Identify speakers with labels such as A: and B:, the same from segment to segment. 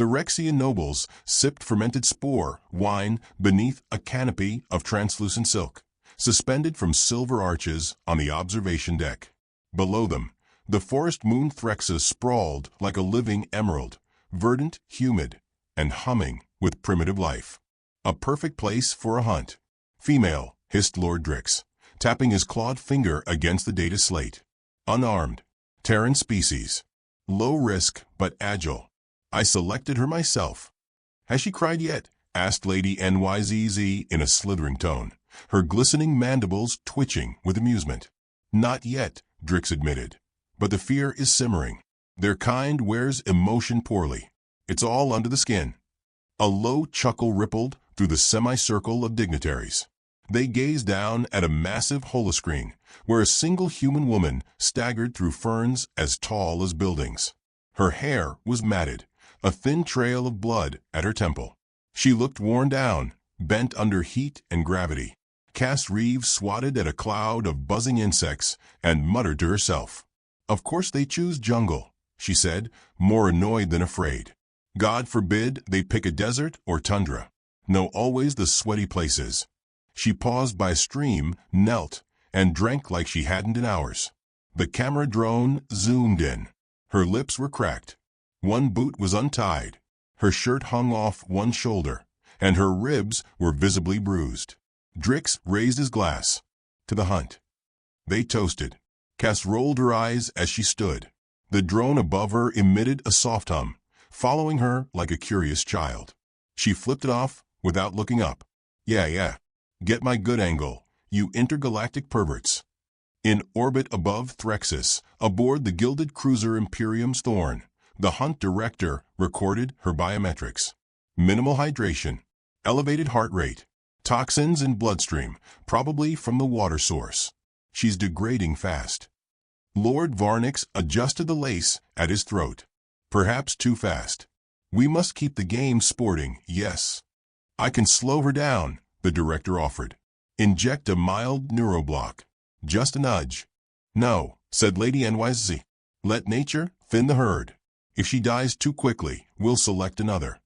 A: The Rexian nobles sipped fermented spore wine beneath a canopy of translucent silk, suspended from silver arches on the observation deck. Below them, the forest moon Threxus sprawled like a living emerald, verdant, humid, and humming with primitive life. A perfect place for a hunt. Female, hissed Lord Drix, tapping his clawed finger against the data slate. Unarmed. Terran species. Low risk, but agile. I selected her myself. Has she cried yet? Asked Lady NYZZ in a slithering tone, her glistening mandibles twitching with amusement. Not yet, Drix admitted. But the fear is simmering. Their kind wears emotion poorly. It's all under the skin. A low chuckle rippled through the semicircle of dignitaries. They gazed down at a massive holoscreen, where a single human woman staggered through ferns as tall as buildings. Her hair was matted, a thin trail of blood at her temple. She looked worn down, bent under heat and gravity. Cass Reeves swatted at a cloud of buzzing insects and muttered to herself. Of course they choose jungle, she said, more annoyed than afraid. God forbid they pick a desert or tundra. No, always the sweaty places. She paused by a stream, knelt, and drank like she hadn't in hours. The camera drone zoomed in. Her lips were cracked. One boot was untied. Her shirt hung off one shoulder, and her ribs were visibly bruised. Drix raised his glass. To the hunt. They toasted. Cass rolled her eyes as she stood. The drone above her emitted a soft hum, following her like a curious child. She flipped it off without looking up. Yeah. Get my good angle, you intergalactic perverts. In orbit above Threxus, aboard the gilded cruiser Imperium's Thorn, the hunt director recorded her biometrics. Minimal hydration, elevated heart rate, toxins in bloodstream, probably from the water source. She's degrading fast. Lord Varnix adjusted the lace at his throat. Perhaps too fast. We must keep the game sporting, yes. I can slow her down, the director offered. Inject a mild neuroblock. Just a nudge. No, said Lady NYC. Let nature thin the herd. If she dies too quickly, we'll select another.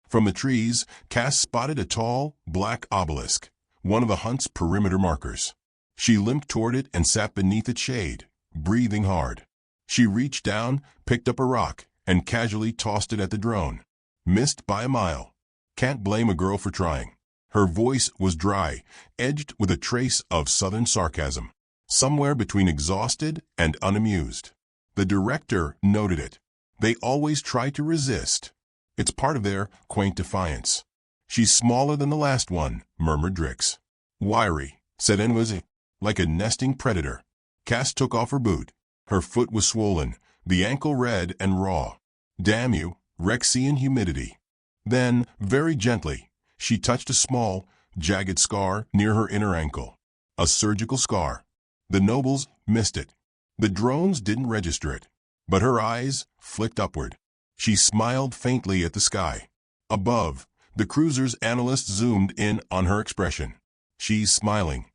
A: From the trees, Cass spotted a tall, black obelisk, one of the hunt's perimeter markers. She limped toward it and sat beneath its shade, breathing hard. She reached down, picked up a rock, and casually tossed it at the drone. Missed by a mile. Can't blame a girl for trying. Her voice was dry, edged with a trace of southern sarcasm, somewhere between exhausted and unamused. The director noted it. They always try to resist. It's part of their quaint defiance. She's smaller than the last one, murmured Drix. Wiry, said Enwazi, like a nesting predator. Cass took off her boot. Her foot was swollen, the ankle red and raw. Damn you, Rexian humidity. Then, very gently, she touched a small, jagged scar near her inner ankle. A surgical scar. The nobles missed it. The drones didn't register it. But her eyes flicked upward. She smiled faintly at the sky. Above, the cruiser's analyst zoomed in on her expression. She's smiling.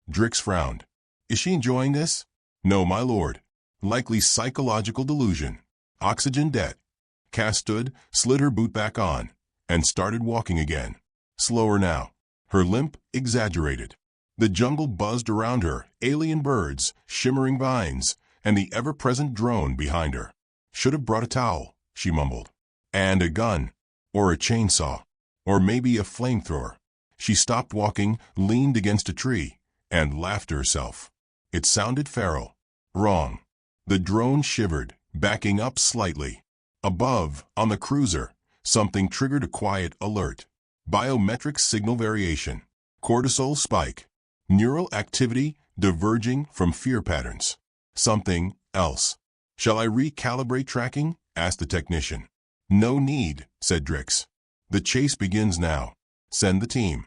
A: Drix frowned. Is she enjoying this? No, my lord. Likely psychological delusion. Oxygen debt. Cass stood, slid her boot back on, and started walking again. Slower now. Her limp exaggerated. The jungle buzzed around her, alien birds, shimmering vines, and the ever-present drone behind her. Should have brought a towel, she mumbled. And a gun. Or a chainsaw. Or maybe a flamethrower. She stopped walking, leaned against a tree, and laughed to herself. It sounded feral. Wrong. The drone shivered, backing up slightly. Above, on the cruiser, something triggered a quiet alert. Biometric signal variation. Cortisol spike. Neural activity diverging from fear patterns. Something else. Shall I recalibrate tracking? Asked the technician. No need, said Drix. The chase begins now. Send the team.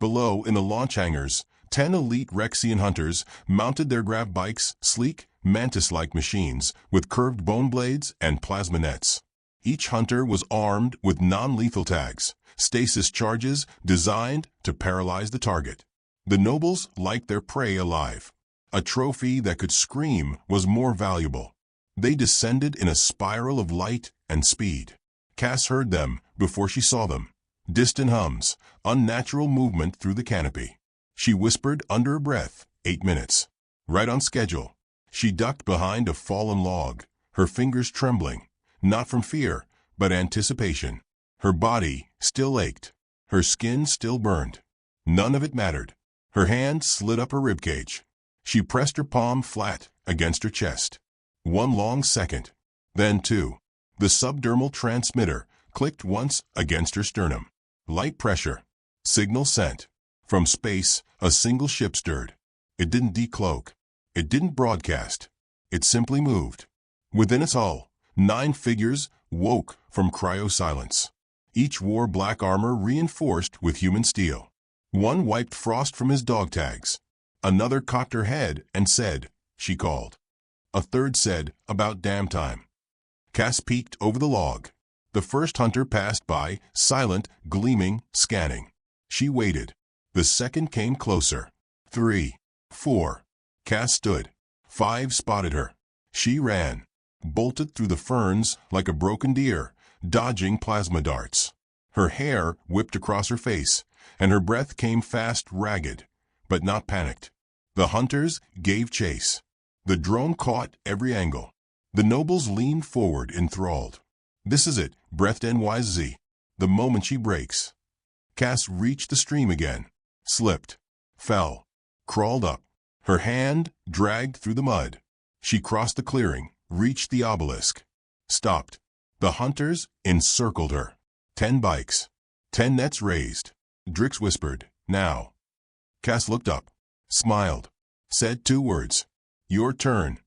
A: Below, in the launch hangars, 10 elite Rexian hunters mounted their grav bikes, sleek, mantis-like machines with curved bone blades and plasma nets. Each hunter was armed with non-lethal tags, stasis charges designed to paralyze the target. The nobles liked their prey alive. A trophy that could scream was more valuable. They descended in a spiral of light and speed. Cass heard them before she saw them. Distant hums, unnatural movement through the canopy. She whispered under her breath, 8 minutes. Right on schedule. She ducked behind a fallen log, her fingers trembling, not from fear, but anticipation. Her body still ached. Her skin still burned. None of it mattered. Her hand slid up her ribcage. She pressed her palm flat against her chest. 1 long second. Then 2. The subdermal transmitter clicked once against her sternum. Light pressure. Signal sent. From space, a single ship stirred. It didn't decloak. It didn't broadcast. It simply moved. Within its hull, 9 figures woke from cryo-silence. Each wore black armor reinforced with human steel. One wiped frost from his dog tags. Another cocked her head and said, "She called." A third said, "About damn time." Cass peeked over the log. The first hunter passed by, silent, gleaming, scanning. She waited. The second came closer. 3, 4. Cass stood. 5 spotted her. She ran. Bolted through the ferns like a broken deer, dodging plasma darts. Her hair whipped across her face, and her breath came fast, ragged, but not panicked. The hunters gave chase. The drone caught every angle. The nobles leaned forward, enthralled. This is it, breathed NYZ. The moment she breaks. Cass reached the stream again. Slipped. Fell. Crawled up. Her hand dragged through the mud. She crossed the clearing, reached the obelisk. Stopped. The hunters encircled her. 10 bikes. 10 nets raised. Drix whispered, "Now." Cass looked up. Smiled. Said 2 words. "Your turn."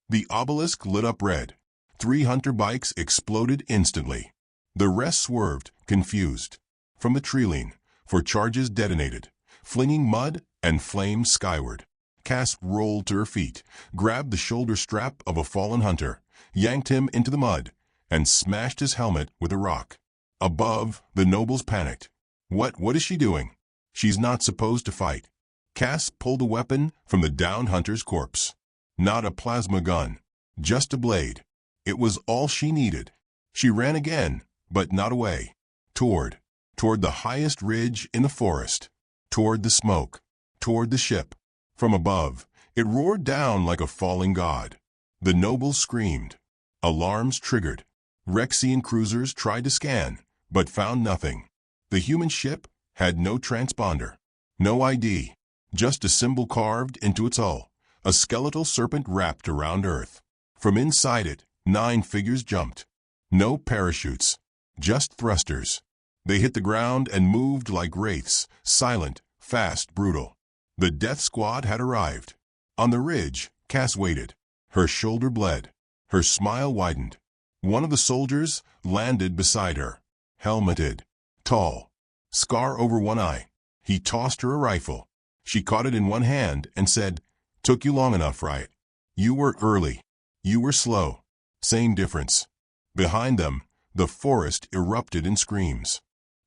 A: The obelisk lit up red. 3 hunter bikes exploded instantly. The rest swerved, confused. From the treeline, for charges detonated, flinging mud and flames skyward. Cass rolled to her feet, grabbed the shoulder strap of a fallen hunter, yanked him into the mud, and smashed his helmet with a rock. Above, the nobles panicked. What is she doing? She's not supposed to fight." Cass pulled a weapon from the downed hunter's corpse. Not a plasma gun, just a blade. It was all she needed. She ran again, but not away. Toward the highest ridge in the forest. Toward the smoke. Toward the ship. From above, it roared down like a falling god. The nobles screamed. Alarms triggered. Rexian cruisers tried to scan, but found nothing. The human ship had no transponder. No ID. Just a symbol carved into its hull. A skeletal serpent wrapped around Earth. From inside it, 9 figures jumped. No parachutes. Just thrusters. They hit the ground and moved like wraiths, silent, fast, brutal. The death squad had arrived. On the ridge, Cass waited. Her shoulder bled. Her smile widened. One of the soldiers landed beside her. Helmeted. Tall. Scar over one eye. He tossed her a rifle. She caught it in one hand and said, "Took you long enough, right? You were early. You were slow. Same difference." Behind them, the forest erupted in screams.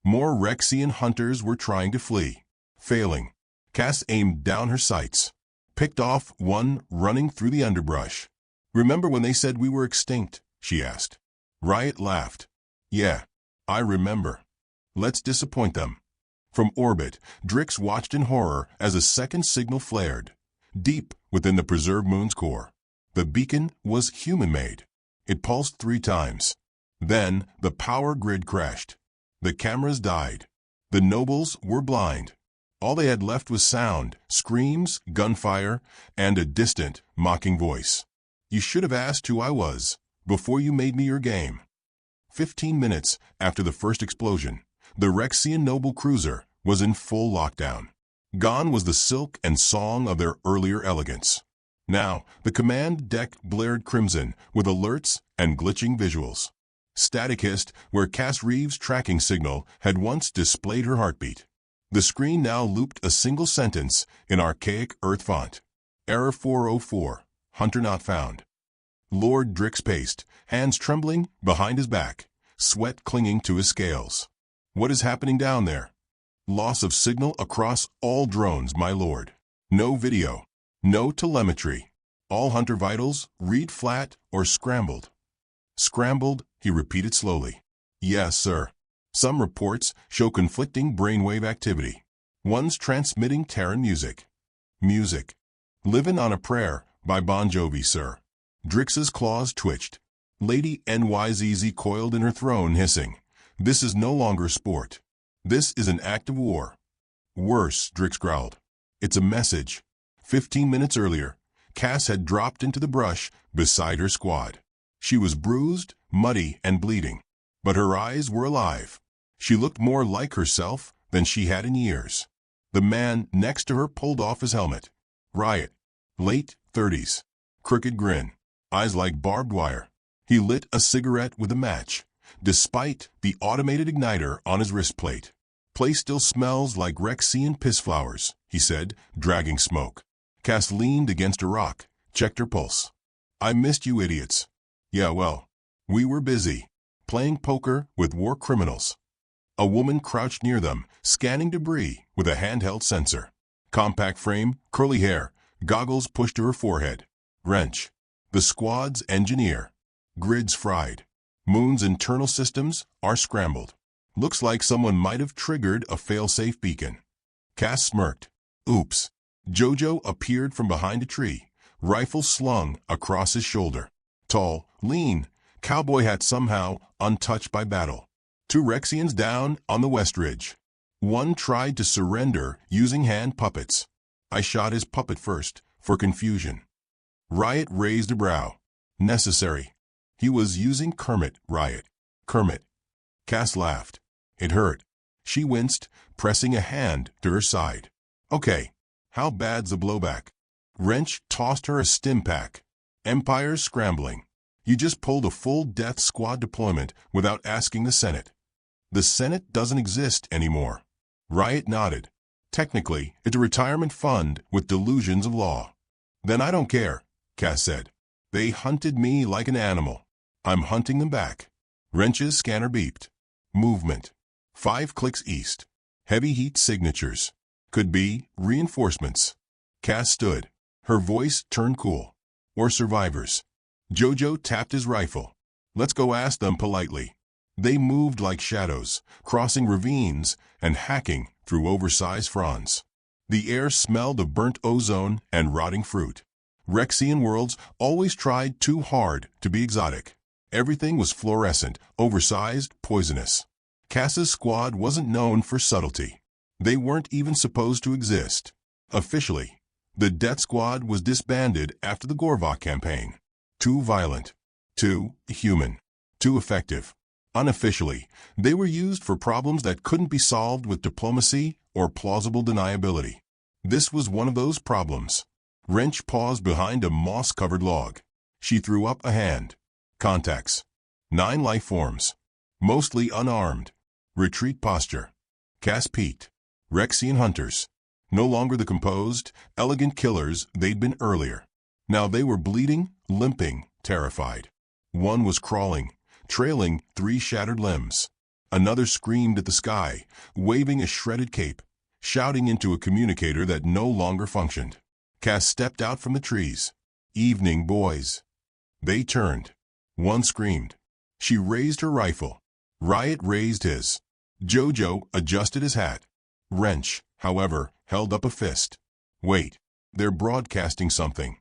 A: More Rexian hunters were trying to flee. Failing. Cass aimed down her sights. Picked off one running through the underbrush. "Remember when they said we were extinct?" she asked. Riot laughed. "Yeah, I remember. Let's disappoint them." From orbit, Drix watched in horror as a second signal flared. Deep within the preserved moon's core. The beacon was human-made. It pulsed 3 times. Then the power grid crashed. The cameras died. The nobles were blind. All they had left was sound, screams, gunfire, and a distant, mocking voice. "You should have asked who I was before you made me your game." 15 minutes after the first explosion, the Rexian noble cruiser was in full lockdown. Gone was the silk and song of their earlier elegance. Now, the command deck blared crimson with alerts and glitching visuals. Static hissed where Cass Reeves' tracking signal had once displayed her heartbeat. The screen now looped a single sentence in archaic Earth font. "Error 404. Hunter not found." Lord Drix paced, hands trembling behind his back, sweat clinging to his scales. "What is happening down there?" "Loss of signal across all drones, my lord. No video. No telemetry. All hunter vitals read flat or scrambled." "Scrambled," he repeated slowly. Yes, sir. Some reports show conflicting brainwave activity. One's transmitting Terran music. Music. Livin' on a Prayer by Bon Jovi, sir. Drix's claws twitched. Lady NYZZ coiled in her throne, hissing. This is no longer sport. This is an act of war. Worse, Drix growled. It's a message. 15 minutes earlier, Cass had dropped into the brush beside her squad. She was bruised, muddy, and bleeding, but her eyes were alive. She looked more like herself than she had in years. The man next to her pulled off his helmet. Riot. Late 30s. Crooked grin. Eyes like barbed wire. He lit a cigarette with a match, despite the automated igniter on his wrist plate. Place still smells like Rexian piss flowers, he said, dragging smoke. Cass leaned against a rock, checked her pulse. I missed you idiots. Yeah, well, we were busy, playing poker with war criminals. A woman crouched near them, scanning debris with a handheld sensor. Compact frame, curly hair, goggles pushed to her forehead. Wrench. The squad's engineer. Grids fried. Moon's internal systems are scrambled. Looks like someone might have triggered a fail-safe beacon. Cass smirked. Oops. Jojo appeared from behind a tree, rifle slung across his shoulder. Tall, lean, cowboy hat somehow untouched by battle. 2 Rexians down on the West Ridge. One tried to surrender using hand puppets. I shot his puppet first, for confusion. Riot raised a brow. Necessary. He was using Kermit, Riot. Kermit. Cass laughed. It hurt. She winced, pressing a hand to her side. Okay, how bad's the blowback? Wrench tossed her a stim pack. Empire's scrambling. You just pulled a full death squad deployment without asking the Senate. The Senate doesn't exist anymore. Riot nodded. Technically, it's a retirement fund with delusions of law. Then I don't care, Cass said. They hunted me like an animal. I'm hunting them back. Wrench's scanner beeped. Movement. 5 clicks east. Heavy heat signatures. Could be reinforcements. Cass stood. Her voice turned cool. Or survivors. Jojo tapped his rifle. Let's go ask them politely. They moved like shadows, crossing ravines and hacking through oversized fronds. The air smelled of burnt ozone and rotting fruit. Rexian worlds always tried too hard to be exotic. Everything was fluorescent, oversized, poisonous. Cass's squad wasn't known for subtlety. They weren't even supposed to exist. Officially, the Death Squad was disbanded after the Gorvok campaign. Too violent. Too human. Too effective. Unofficially, they were used for problems that couldn't be solved with diplomacy or plausible deniability. This was one of those problems. Wrench paused behind a moss-covered log. She threw up a hand. Contacts. 9 life forms. Mostly unarmed. Retreat posture. Cass peeked. Rexian hunters. No longer the composed, elegant killers they'd been earlier. Now they were bleeding, limping, terrified. One was crawling, trailing 3 shattered limbs. Another screamed at the sky, waving a shredded cape, shouting into a communicator that no longer functioned. Cass stepped out from the trees. Evening, boys. They turned. One screamed. She raised her rifle. Riot raised his. Jojo adjusted his hat. Wrench, however, held up a fist. Wait, they're broadcasting something.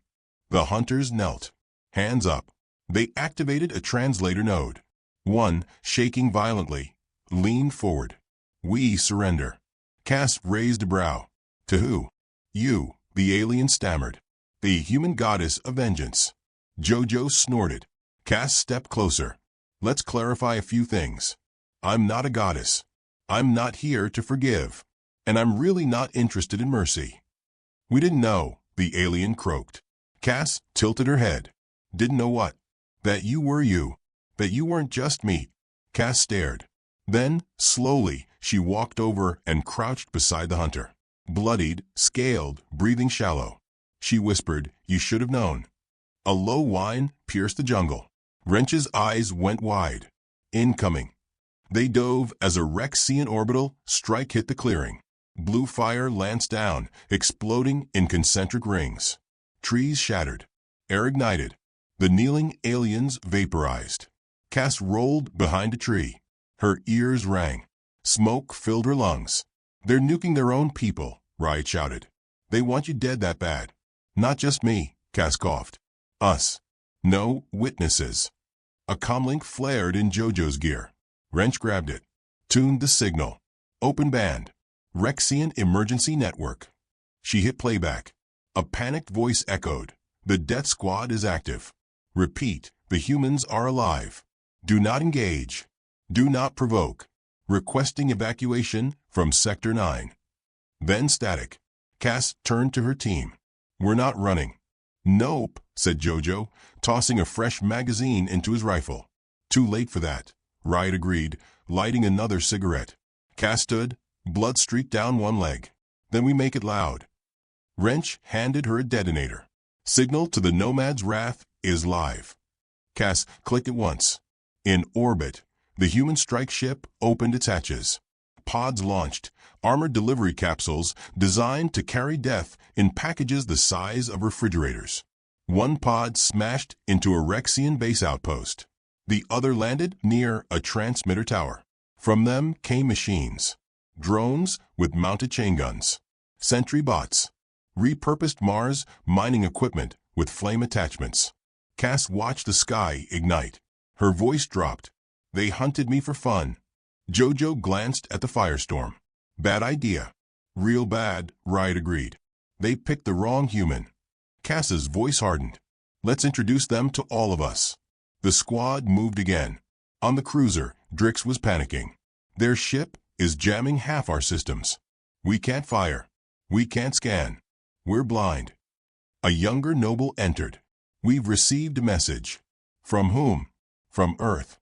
A: The hunters knelt. Hands up. They activated a translator node. One, shaking violently, leaned forward. We surrender. Cass raised a brow. To who? You, the alien stammered. The human goddess of vengeance. Jojo snorted. Cass stepped closer. Let's clarify a few things. I'm not a goddess. I'm not here to forgive. And I'm really not interested in mercy. We didn't know, the alien croaked. Cass tilted her head. Didn't know what? That you were you. That you weren't just meat. Cass stared. Then, slowly, she walked over and crouched beside the hunter. Bloodied, scaled, breathing shallow. She whispered, you should have known. A low whine pierced the jungle. Wrench's eyes went wide. Incoming. They dove as a Rexian orbital strike hit the clearing. Blue fire lanced down, exploding in concentric rings. Trees shattered. Air ignited. The kneeling aliens vaporized. Cass rolled behind a tree. Her ears rang. Smoke filled her lungs. They're nuking their own people, Riot shouted. They want you dead that bad. Not just me, Cass coughed. Us. No witnesses. A comlink flared in JoJo's gear. Wrench grabbed it. Tuned the signal. Open band. Rexian Emergency Network. She hit playback. A panicked voice echoed. The death squad is active. Repeat, the humans are alive. Do not engage. Do not provoke. Requesting evacuation from Sector 9. Then static. Cass turned to her team. We're not running. Nope, said JoJo, tossing a fresh magazine into his rifle. Too late for that, Riot agreed, lighting another cigarette. Cass stood, blood streaked down one leg. Then we make it loud. Wrench handed her a detonator. Signal to the Nomad's Wrath is live. Cass clicked it once. In orbit, the human strike ship opened its hatches. Pods launched, armored delivery capsules designed to carry death in packages the size of refrigerators. One pod smashed into a Rexian base outpost. The other landed near a transmitter tower. From them came machines. Drones with mounted chain guns. Sentry bots. Repurposed Mars mining equipment with flame attachments. Cass watched the sky ignite. Her voice dropped. They hunted me for fun. JoJo glanced at the firestorm. Bad idea. Real bad, Riot agreed. They picked the wrong human. Cass's voice hardened. Let's introduce them to all of us. The squad moved again. On the cruiser, Drix was panicking. Their ship is jamming half our systems. We can't fire. We can't scan. We're blind. A younger noble entered. We've received a message. From whom? From Earth.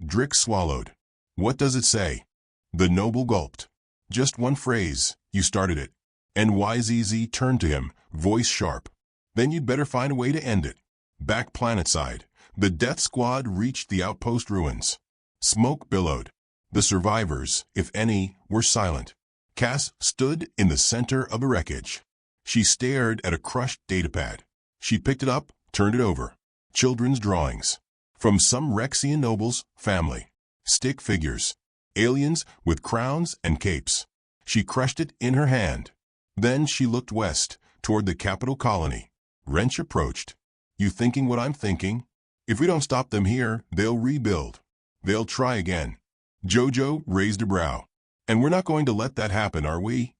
A: Drix swallowed. What does it say? The noble gulped. Just one phrase. You started it. NYZZ turned to him, voice sharp. Then you'd better find a way to end it. Back planetside, the death squad reached the outpost ruins. Smoke billowed. The survivors, if any, were silent. Cass stood in the center of the wreckage. She stared at a crushed datapad. She picked it up, turned it over. Children's drawings. From some Rexian noble's family. Stick figures. Aliens with crowns and capes. She crushed it in her hand. Then she looked west, toward the capital colony. Wrench approached. You thinking what I'm thinking? If we don't stop them here, they'll rebuild. They'll try again. JoJo raised a brow. And we're not going to let that happen, are we?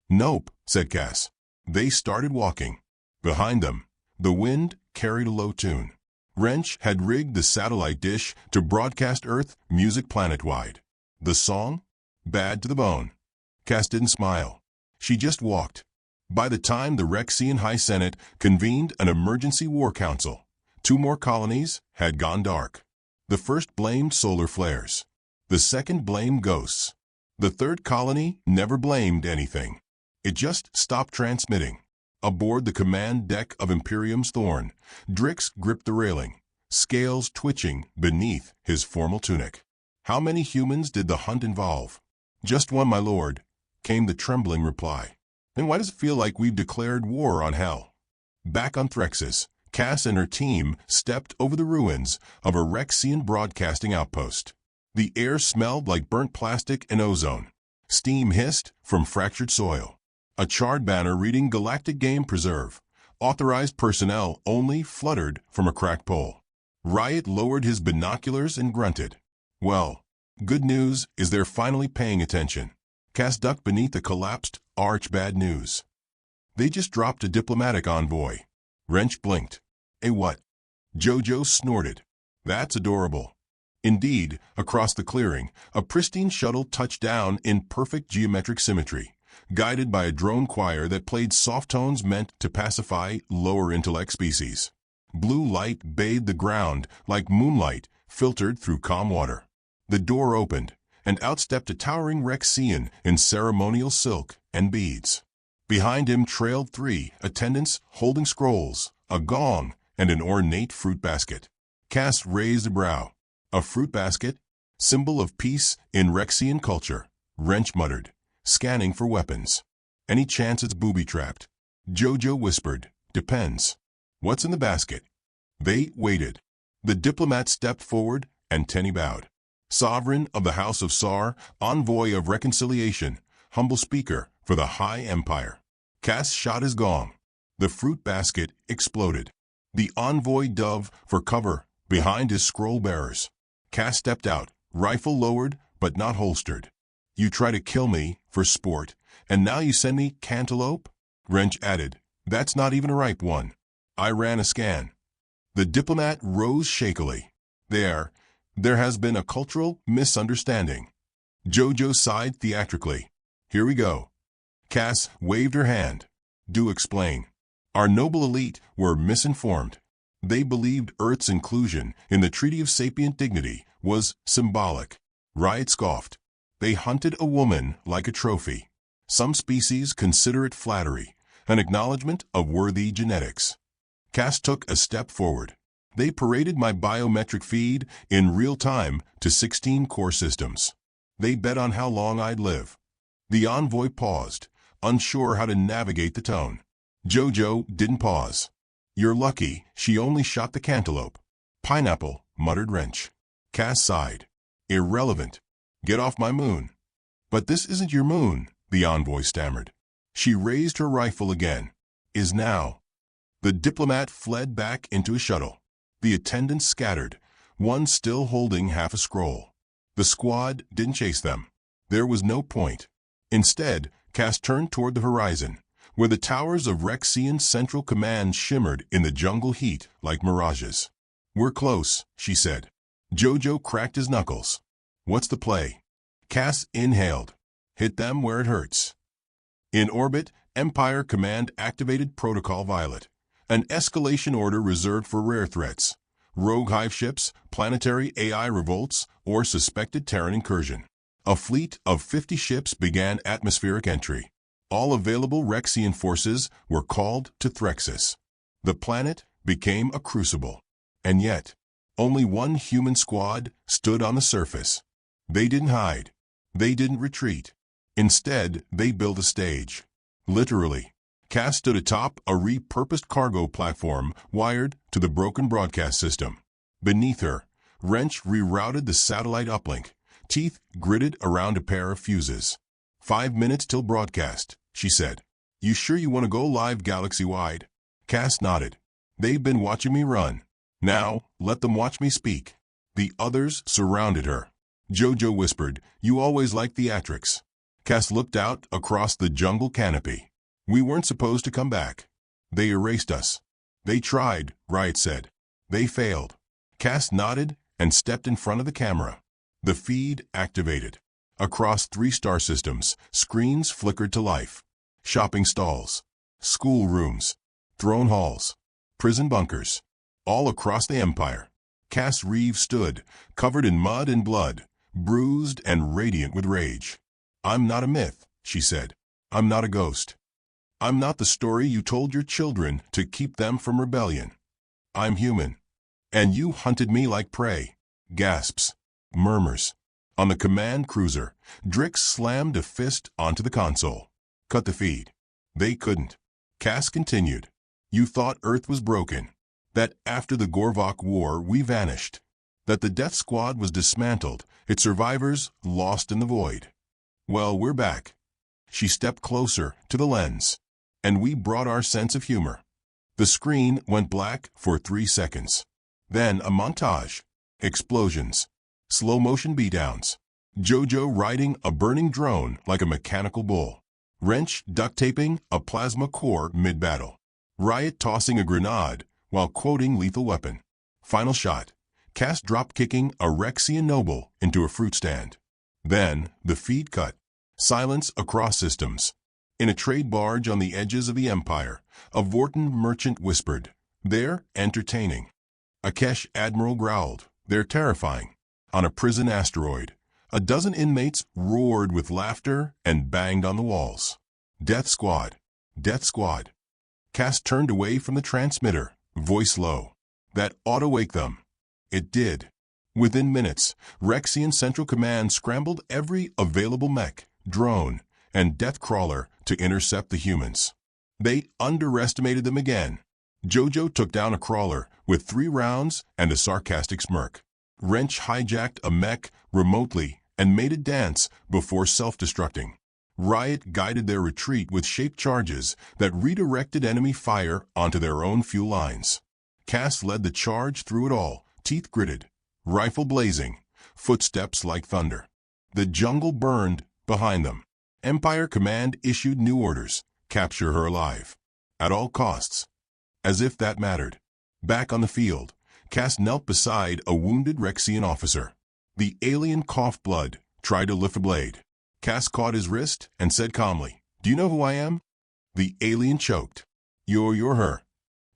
A: Nope, said Cass. They started walking. Behind them, the wind carried a low tune. Wrench had rigged the satellite dish to broadcast Earth music planet-wide. The song? Bad to the bone. Cass didn't smile. She just walked. By the time the Rexian High Senate convened an emergency war council, 2 more colonies had gone dark. The first blamed solar flares. The second blamed ghosts. The third colony never blamed anything. It just stopped transmitting. Aboard the command deck of Imperium's Thorn, Drix gripped the railing, scales twitching beneath his formal tunic. How many humans did the hunt involve? Just one, my lord, came the trembling reply. Then why does it feel like we've declared war on hell? Back on Threxis, Cass and her team stepped over the ruins of a Rexian broadcasting outpost. The air smelled like burnt plastic and ozone. Steam hissed from fractured soil. A charred banner reading Galactic Game Preserve. Authorized personnel only fluttered from a cracked pole. Riot lowered his binoculars and grunted. Well, good news is they're finally paying attention. Cass ducked beneath the collapsed arch bad news. They just dropped a diplomatic envoy. Wrench blinked. A what? JoJo snorted. That's adorable. Indeed, across the clearing, a pristine shuttle touched down in perfect geometric symmetry, guided by a drone choir that played soft tones meant to pacify lower intellect species. Blue light bathed the ground like moonlight filtered through calm water. The door opened, and out stepped a towering Rexian in ceremonial silk and beads. Behind him trailed 3 attendants holding scrolls, a gong, and an ornate fruit basket. Cass raised a brow. A fruit basket? Symbol of peace in Rexian culture, Wrench muttered, scanning for weapons. Any chance it's booby-trapped? JoJo whispered, depends. What's in the basket? They waited. The diplomat stepped forward, and Tenny bowed. Sovereign of the House of Sar, envoy of reconciliation, humble speaker for the High Empire. Cass shot his gong. The fruit basket exploded. The envoy dove for cover behind his scroll bearers. Cass stepped out, rifle lowered but not holstered. You try to kill me for sport, and now you send me cantaloupe? Wrench added, that's not even a ripe one. I ran a scan. The diplomat rose shakily. There has been a cultural misunderstanding. Jojo sighed theatrically. Here we go. Cass waved her hand. Do explain. Our noble elite were misinformed. They believed Earth's inclusion in the Treaty of Sapient Dignity was symbolic. Riot scoffed. They hunted a woman like a trophy. Some species consider it flattery, an acknowledgement of worthy genetics. Cass took a step forward. They paraded my biometric feed in real time to 16 core systems. They bet on how long I'd live. The envoy paused, unsure how to navigate the tone. Jojo didn't pause. You're lucky she only shot the cantaloupe. Pineapple, muttered Wrench. Cass sighed. Irrelevant. Get off my moon. But this isn't your moon, the envoy stammered. She raised her rifle again. Is now. The diplomat fled back into a shuttle. The attendants scattered, one still holding half a scroll. The squad didn't chase them. There was no point. Instead, Cass turned toward the horizon, where the towers of Rexian Central Command shimmered in the jungle heat like mirages. We're close, she said. Jojo cracked his knuckles. What's the play? Cass inhaled. Hit them where it hurts. In orbit, Empire Command activated Protocol Violet, an escalation order reserved for rare threats, rogue hive ships, planetary AI revolts, or suspected Terran incursion. A fleet of 50 ships began atmospheric entry. All available Rexian forces were called to Threxus. The planet became a crucible. And yet, only one human squad stood on the surface. They didn't hide. They didn't retreat. Instead, they built a stage. Literally. Cass stood atop a repurposed cargo platform wired to the broken broadcast system. Beneath her, Wrench rerouted the satellite uplink, teeth gritted around a pair of fuses. 5 minutes till broadcast, she said. You sure you want to go live galaxy-wide? Cass nodded. They've been watching me run. Now, let them watch me speak. The others surrounded her. Jojo whispered, you always like theatrics. Cass looked out across the jungle canopy. We weren't supposed to come back. They erased us. They tried, Riot said. They failed. Cass nodded and stepped in front of the camera. The feed activated. Across 3 star systems, screens flickered to life. Shopping stalls, school rooms, throne halls, prison bunkers, all across the Empire. Cass Reeve stood, covered in mud and blood, bruised and radiant with rage. I'm not a myth, she said. I'm not a ghost. I'm not the story you told your children to keep them from rebellion. I'm human. And you hunted me like prey. Gasps. Murmurs. On the command cruiser, Drix slammed a fist onto the console. Cut the feed. They couldn't. Cass continued. You thought Earth was broken. That after the Gorvok War we vanished. That the Death Squad was dismantled, its survivors lost in the void. Well, we're back. She stepped closer to the lens. And we brought our sense of humor. The screen went black for 3 seconds. Then a montage. Explosions. Slow-motion beatdowns. Jojo riding a burning drone like a mechanical bull. Wrench duct-taping a plasma core mid-battle. Riot tossing a grenade while quoting Lethal Weapon. Final shot. Cass drop-kicking a Rexian noble into a fruit stand. Then the feed cut. Silence across systems. In a trade barge on the edges of the Empire, a Vorten merchant whispered, They're entertaining. A Kesh admiral growled, They're terrifying. On a prison asteroid, a dozen inmates roared with laughter and banged on the walls. Death Squad. Death Squad. Cass turned away from the transmitter, voice low. That ought to wake them. It did. Within minutes, Rexian Central Command scrambled every available mech, drone, and death crawler to intercept the humans. They underestimated them again. Jojo took down a crawler with 3 rounds and a sarcastic smirk. Wrench hijacked a mech remotely and made it dance before self-destructing. Riot guided their retreat with shaped charges that redirected enemy fire onto their own fuel lines. Cass led the charge through it all, teeth gritted, rifle blazing, footsteps like thunder. The jungle burned behind them. Empire Command issued new orders: capture her alive, at all costs. As if that mattered. Back on the field, Cass knelt beside a wounded Rexian officer. The alien coughed blood, tried to lift a blade. Cass caught his wrist and said calmly, "Do you know who I am?" The alien choked. You're her."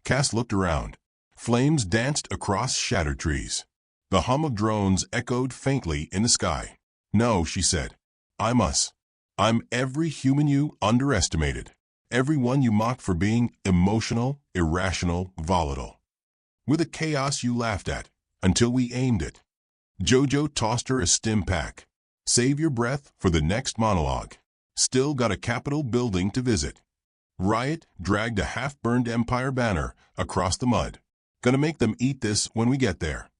A: Cass looked around. Flames danced across shattered trees. The hum of drones echoed faintly in the sky. "No," she said. "I'm us. I'm every human you underestimated. Everyone you mocked for being emotional, irrational, volatile. We're the chaos you laughed at, until we aimed it." Jojo tossed her a stim pack. "Save your breath for the next monologue. Still got a Capitol building to visit." Riot dragged a half-burned Empire banner across the mud. "Gonna make them eat this when we get there."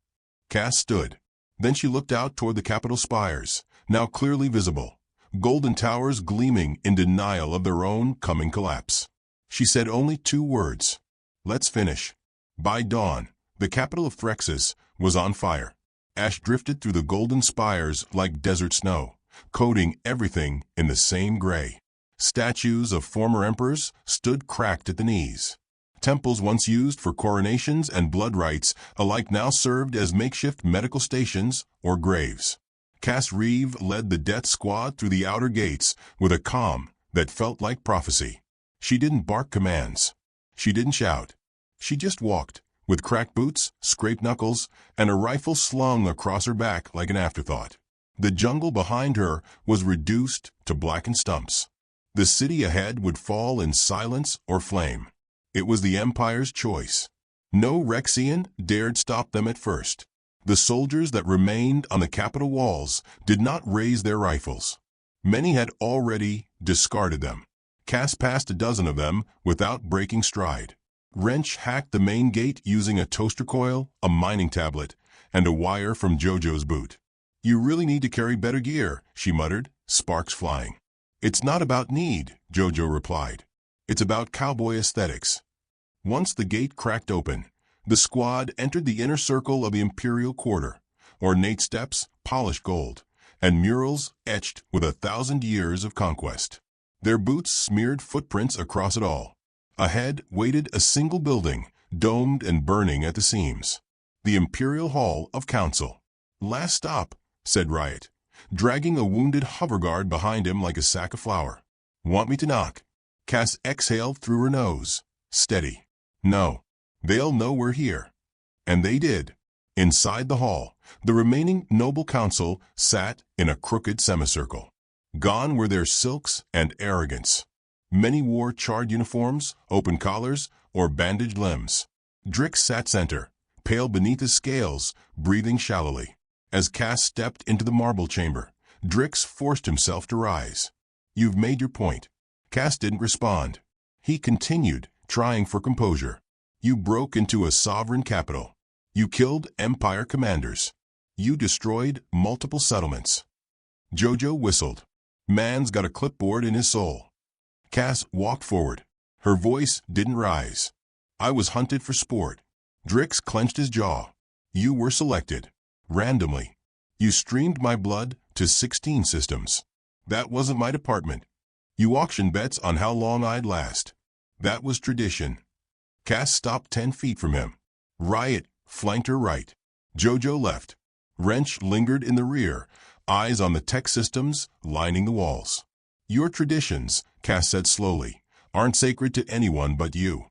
A: Cass stood. Then she looked out toward the Capitol spires, now clearly visible, golden towers gleaming in denial of their own coming collapse. She said only 2 words: "Let's finish." By dawn, the capital of Threxus was on fire. Ash drifted through the golden spires like desert snow, coating everything in the same gray. Statues of former emperors stood cracked at the knees. Temples once used for coronations and blood rites alike now served as makeshift medical stations or graves. Cass Reeve led the death squad through the outer gates with a calm that felt like prophecy. She didn't bark commands. She didn't shout. She just walked, with cracked boots, scraped knuckles, and a rifle slung across her back like an afterthought. The jungle behind her was reduced to blackened stumps. The city ahead would fall in silence or flame. It was the Empire's choice. No Rexian dared stop them at first. The soldiers that remained on the Capitol walls did not raise their rifles. Many had already discarded them. Cass passed a dozen of them without breaking stride. Wrench hacked the main gate using a toaster coil, a mining tablet, and a wire from Jojo's boot. "You really need to carry better gear," she muttered, sparks flying. "It's not about need," Jojo replied. "It's about cowboy aesthetics." Once the gate cracked open, the squad entered the inner circle of the Imperial Quarter, ornate steps, polished gold, and murals etched with 1,000 years of conquest. Their boots smeared footprints across it all. Ahead waited a single building, domed and burning at the seams. The Imperial Hall of Council. "Last stop," said Riot, dragging a wounded hover guard behind him like a sack of flour. "Want me to knock?" Cass exhaled through her nose. Steady. "No. They'll know we're here." And they did. Inside the hall, the remaining noble council sat in a crooked semicircle. Gone were their silks and arrogance. Many wore charred uniforms, open collars, or bandaged limbs. Drix sat center, pale beneath his scales, breathing shallowly. As Cass stepped into the marble chamber, Drix forced himself to rise. "You've made your point." Cass didn't respond. He continued, trying for composure. "You broke into a sovereign capital. You killed Empire commanders. You destroyed multiple settlements." Jojo whistled. "Man's got a clipboard in his soul." Cass walked forward. Her voice didn't rise. "I was hunted for sport." Drix clenched his jaw. "You were selected. Randomly. You streamed my blood to 16 systems. That wasn't my department. You auctioned bets on how long I'd last. That was tradition." Cass stopped 10 feet from him. Riot flanked her right. Jojo left. Wrench lingered in the rear, eyes on the tech systems lining the walls. "Your traditions," Cass said slowly, "aren't sacred to anyone but you."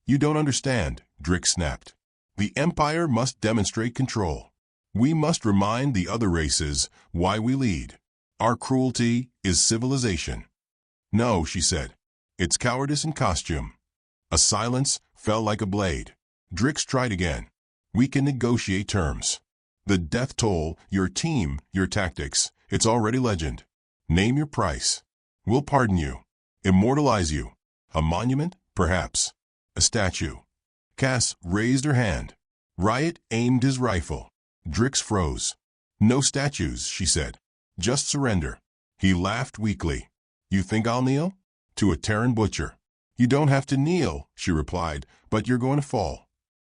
A: "You don't understand," Drix snapped. "The Empire must demonstrate control. We must remind the other races why we lead. Our cruelty is civilization." "No," she said. "It's cowardice in costume." A silence fell like a blade. Drix tried again. "We can negotiate terms. The death toll, your team, your tactics, it's already legend. Name your price. We'll pardon you. Immortalize you. A monument, perhaps. A statue." Cass raised her hand. Riot aimed his rifle. Drix froze. "No statues," she said. "Just surrender." He laughed weakly. "You think I'll kneel? To a Terran butcher." "You don't have to kneel," she replied, "but you're going to fall."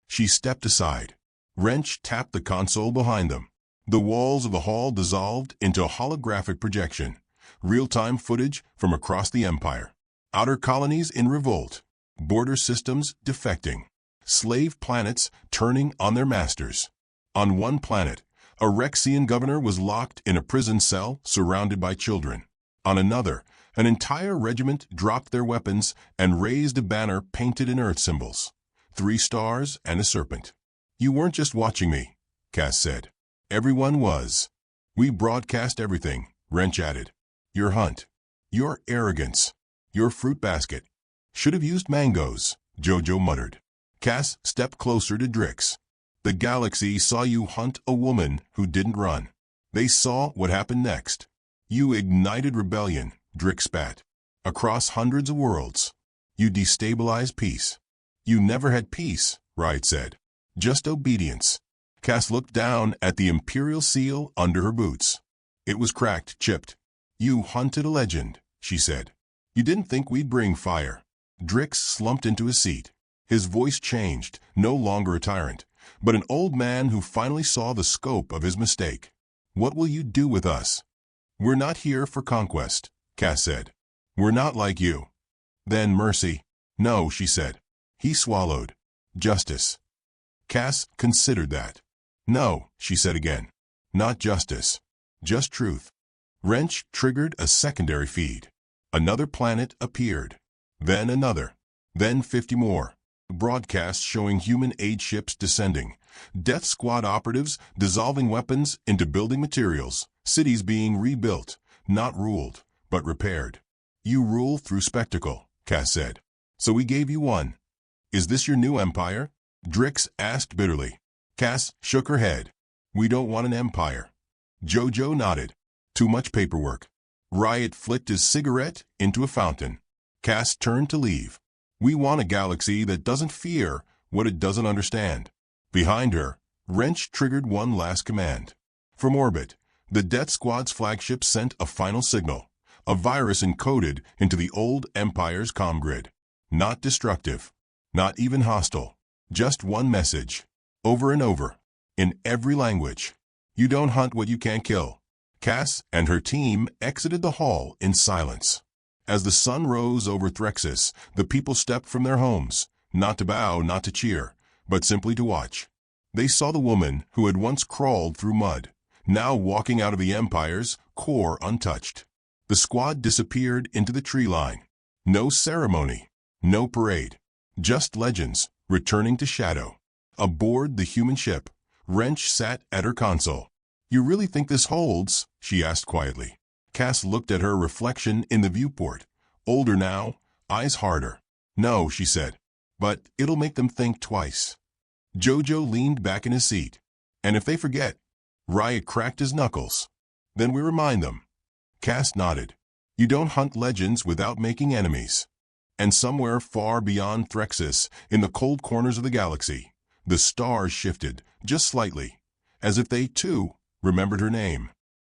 A: She stepped aside. Wrench tapped the console behind them. The walls of the hall dissolved into a holographic projection. Real-time footage from across the Empire. Outer colonies in revolt. Border systems defecting. Slave planets turning on their masters. On one planet, a Rexian governor was locked in a prison cell surrounded by children. On another, an entire regiment dropped their weapons and raised a banner painted in Earth symbols. 3 stars and a serpent. "You weren't just watching me," Cass said. "Everyone was." "We broadcast everything," Wrench added. "Your hunt. Your arrogance. Your fruit basket." "Should have used mangoes," Jojo muttered. Cass stepped closer to Drix. "The galaxy saw you hunt a woman who didn't run. They saw what happened next. You ignited rebellion," Drix spat. "Across hundreds of worlds. You destabilized peace." "You never had peace," Riot said. "Just obedience." Cass looked down at the Imperial seal under her boots. It was cracked, chipped. "You hunted a legend," she said. "You didn't think we'd bring fire." Drix slumped into his seat. His voice changed, no longer a tyrant, but an old man who finally saw the scope of his mistake. "What will you do with us?" "We're not here for conquest," Cass said. "We're not like you." "Then mercy." "No," she said. He swallowed. "Justice." Cass considered that. "No," she said again. "Not justice. Just truth." Wrench triggered a secondary feed. Another planet appeared. Then another. Then 50 more. Broadcasts showing human aid ships descending. Death Squad operatives dissolving weapons into building materials. Cities being rebuilt. Not ruled, but repaired. "You rule through spectacle," Cass said. "So we gave you one." "Is this your new empire?" Drix asked bitterly. Cass shook her head. "We don't want an empire." Jojo nodded. "Too much paperwork." Riot flicked his cigarette into a fountain. Cass turned to leave. "We want a galaxy that doesn't fear what it doesn't understand." Behind her, Wrench triggered one last command. From orbit, the Death Squad's flagship sent a final signal, a virus encoded into the old Empire's comm grid. Not destructive, not even hostile, just one message, over and over, in every language. "You don't hunt what you can't kill." Cass and her team exited the hall in silence. As the sun rose over Threxus, the people stepped from their homes, not to bow, not to cheer, but simply to watch. They saw the woman who had once crawled through mud, now walking out of the Empire's core untouched. The squad disappeared into the tree line. No ceremony, no parade, just legends returning to shadow. Aboard the human ship, Wrench sat at her console. "You really think this holds?" she asked quietly. Cass looked at her reflection in the viewport. Older now, eyes harder. "No," she said, "but it'll make them think twice." Jojo leaned back in his seat. "And if they forget?" Riot cracked his knuckles. "Then we remind them." Cass nodded. "You don't hunt legends without making enemies." And somewhere far beyond Threxus, in the cold corners of the galaxy, the stars shifted, just slightly, as if they, too, remembered her name.